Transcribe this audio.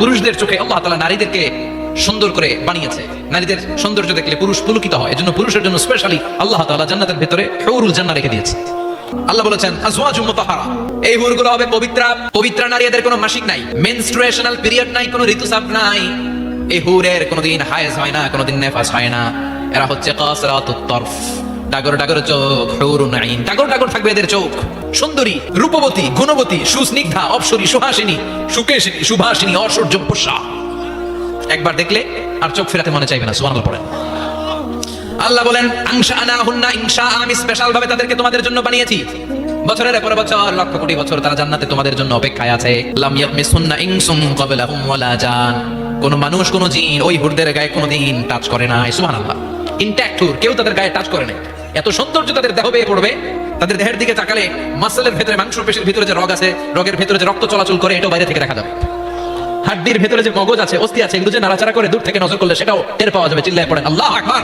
পুরুষদের চোখে আল্লাহ তাআলা নারীদেরকে সুন্দর করে বানিয়েছে। নারীদের সৌন্দর্য দেখলে পুরুষ পুলকিত হয়, এজন্য পুরুষের জন্য স্পেশালি আল্লাহ তাআলা জান্নাতের ভিতরে হুরুল জান্নাহ রেখে দিয়েছে। আল্লাহ বলেছেন আজওয়াজুম মুতাহহারা, এই হুরগুলো হবে পবিত্র। পবিত্র নারী, এদের কোনো মাসিক নাই, মেনস্ট্রুয়েশনাল পিরিয়ড নাই, কোনো ঋতুস্রাব নাই। এই হুরের কোনোদিন হায়েজ হয় না, কোনোদিন নেফাস হয় না। এরা হচ্ছে কাসরাতুত তরফ, ডাগর ডাগর চোখ, হুরুন আইন, ডাগর ডাগর থাকবে এদের চোখ। সুন্দরী, রূপবতী, গুণবতী, সুস্নিগ্ধা, অপ্সরী, সুহাসিনী, সুকেশিনী, সুভাষিনী, ঐশ্বর্য পোষা। একবার দেখলে আর চোখ ফেরাতে মনে চাইবে না। সুবহানাল্লাহ পড়েন। আল্লাহ বলেন আনশাআনাহুন্না ইনশা, আমি স্পেশাল ভাবে তাদেরকে তোমাদের জন্য বানিয়েছি। বছরের পর বছর, লক্ষ কোটি বছর তারা জান্নাতে তোমাদের জন্য অপেক্ষায় আছে। লাম ইয়াতমিসুন্না ইনসুন ক্বাবলাহুম ওয়ালা জান, কোন মানুষ কোন জিন ওই হুরদের গায়ে কোনদিন টাচ করে না। সুবহানাল্লাহ। ইনট্যাক্ট হুর, কেউ তাদের গায়ে টাচ করে না। এত সৌন্দর্য তাদের দেহ বেয়ে পড়বে। তাদের দেহের দিকে তাকালে মাসলের ভেতরে, মাংসপেশির ভিতরে যে রগ আছে, রগের ভেতরে যে রক্ত চলাচল করে, এটাও বাইরে থেকে দেখা যাবে। হাড্ডির ভেতরে যে মগজ আছে, অস্থি আছে, এগুলো যে নাড়াচাড়া করে দূর থেকে নজর করলে সেটাও টের পাওয়া যাবে। চিল্লায় পড়েন আল্লাহু আকবার।